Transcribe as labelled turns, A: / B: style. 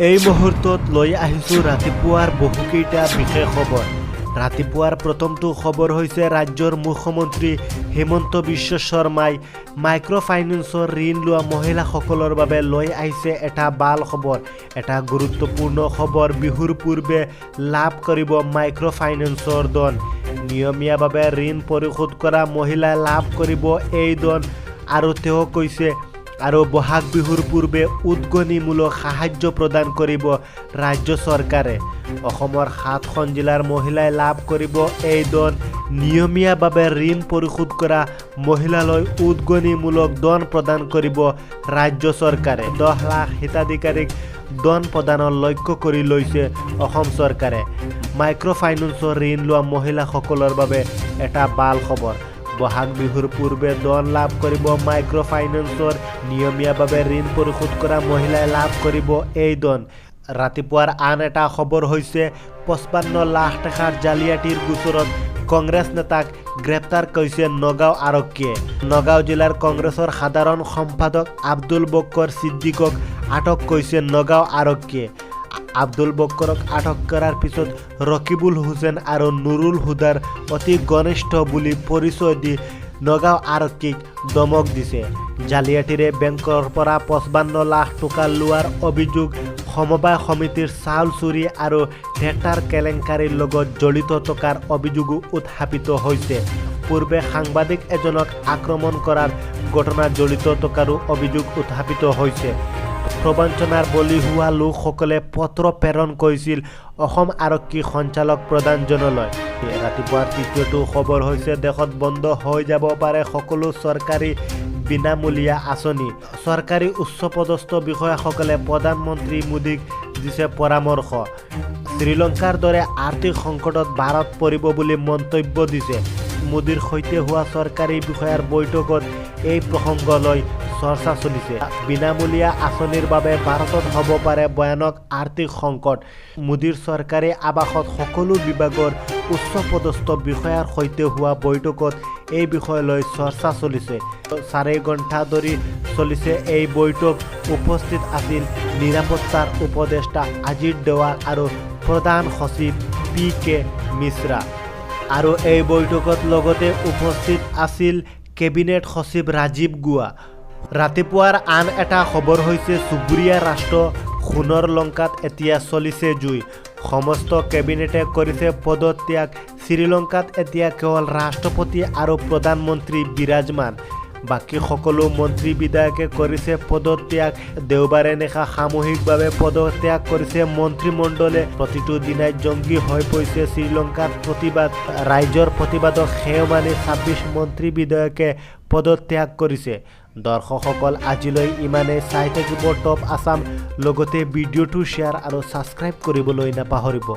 A: এই মুহূৰ্তত লৈ আহিছোঁ ৰাতিপুৱাৰ বহুকেইটা বিশেষ খবৰ। ৰাতিপুৱাৰ প্ৰথমটো খবৰ হৈছে ৰাজ্যৰ মুখ্যমন্ত্ৰী হিমন্ত বিশ্ব শৰ্মাই মাইক্ৰ' ফাইনেন্সৰ ঋণ লোৱা মহিলাসকলৰ বাবে লৈ আহিছে এটা ভাল খবৰ। এটা গুৰুত্বপূৰ্ণ খবৰ, বিহুৰ পূৰ্বে লাভ কৰিব মাইক্ৰ' ফাইনেন্সৰ ধন। নিয়মীয়াভাৱে ঋণ পৰিশোধ কৰা মহিলাই লাভ কৰিব এই ধন। আৰু তেওঁ কৈছে আৰু বহাগ বিহুৰ পূৰ্বে উদগনিমূলক সাহায্য প্ৰদান কৰিব ৰাজ্য চৰকাৰে। অসমৰ 7খন জিলাৰ মহিলাই লাভ কৰিব এই ধন। নিয়মীয়াভাৱে ঋণ পৰিশোধ কৰা মহিলালৈ উদগনিমূলক ধন প্ৰদান কৰিব ৰাজ্য চৰকাৰে। 10 লাখ হিতাধিকাৰীক ধন প্ৰদানৰ লক্ষ্য কৰি লৈছে অসম চৰকাৰে। মাইক্ৰ' ফাইনেন্সৰ ঋণ লোৱা মহিলাসকলৰ বাবে এটা ভাল খবৰ। বহাগ বিহুৰ পূৰ্বে ধন লাভ কৰিব মাইক্ৰ' ফাইনেন্সৰ। নিয়মীয়াভাৱে ঋণ পৰিশোধ কৰা মহিলাই লাভ কৰিব এই ধন। ৰাতিপুৱাৰ আন এটা খবৰ হৈছে 55 লাখ টকাৰ জালিয়াতিৰ গোচৰত কংগ্ৰেছ নেতাক গ্ৰেপ্তাৰ কৰিছে নগাঁও আৰক্ষীয়ে। নগাঁও জিলাৰ কংগ্ৰেছৰ সাধাৰণ সম্পাদক আব্দুল বক্কৰ ছিদ্দিকক আটক কৰিছে নগাঁও আৰক্ষীয়ে। আব্দুল বক্কৰক আটক কৰাৰ পিছত ৰকিবুল হুছেইন আৰু নুৰুল হুদাৰ অতি ঘনিষ্ঠ বুলি পৰিচয় দি নগাঁও আৰক্ষীক দমক দিছে। জালিয়াতিৰে বেংকৰ পৰা 55 লাখ টকা লোৱাৰ অভিযোগ, সমবায় সমিতিৰ চাউল চুৰি আৰু ডেটাৰ কেলেংকাৰীৰ লগত জড়িত থকাৰ অভিযোগো উত্থাপিত হৈছে। পূৰ্বে সাংবাদিক এজনক আক্ৰমণ কৰাৰ ঘটনাত জড়িত থকাৰো অভিযোগ উত্থাপিত হৈছে। প্ৰবঞ্চনাৰ বলি হোৱা লোকসকলে পত্ৰ প্ৰেৰণ কৰিছিল অসম আৰক্ষী সঞ্চালক প্ৰধানজনলৈ। ৰাতিপুৱাৰ তৃতীয়টো খবৰ হৈছে দেশত বন্ধ হৈ যাব পাৰে সকলো চৰকাৰী বিনামূলীয়া আঁচনি। চৰকাৰী উচ্চপদস্থ বিষয়াসকলে প্ৰধানমন্ত্ৰী মোদীক দিছে পৰামৰ্শ। শ্ৰীলংকাৰ দৰে আৰ্থিক সংকটত ভাৰত পৰিব বুলি মন্তব্য দিছে। মোদীৰ সৈতে হোৱা চৰকাৰী বিষয়াৰ বৈঠকত এই প্ৰসংগ লৈ চৰ্চা চলিছে। বিনামূলীয়া আঁচনিৰ বাবে ভাৰতত হ'ব পাৰে ভয়ানক আৰ্থিক সংকট। মোদীৰ চৰকাৰী আৱাসত সকলো বিভাগৰ উচ্চপদস্থ বিষয়াৰ সৈতে হোৱা বৈঠকত এই বিষয় লৈ চৰ্চা চলিছে। 4 ঘণ্টা ধৰি চলিছে এই বৈঠক। উপস্থিত আছিল নিৰাপত্তাৰ উপদেষ্টা আজিত দেৱাল আৰু প্ৰধান সচিব PK মিশ্ৰা। আৰু এই বৈঠকত লগতে উপস্থিত আছিল কেবিনেট সচিব ৰাজীৱ গোৱা। ৰাতিপুৱাৰ আন এটা খবৰ হৈছে চুবুৰীয়া ৰাষ্ট্ৰ সোণৰ লংকাত এতিয়া চলিছে জুই। সমস্ত কেবিনেটে কৰিছে পদত্যাগ। শ্ৰীলংকাত এতিয়া কেৱল ৰাষ্ট্ৰপতি আৰু প্ৰধানমন্ত্ৰী বিৰাজমান। বাকী সকলো মন্ত্ৰী বিধায়কে কৰিছে পদত্যাগ। দেওবাৰে নিশা সামূহিকভাৱে পদত্যাগ কৰিছে মন্ত্ৰীমণ্ডলে। প্ৰতিটো দিনাই জংগী হৈ পৰিছে শ্ৰীলংকাত প্ৰতিবাদ। ৰাইজৰ প্ৰতিবাদক সেও মানি 26 মন্ত্ৰী বিধায়কে পদত্যাগ কৰিছে। দৰ্শকসকল, আজিলৈ ইমানেই। চাই থাকিব টপ আছাম। লগতে ভিডিঅ'টো শ্বেয়াৰ আৰু ছাবস্ক্ৰাইব কৰিবলৈ নাপাহৰিব।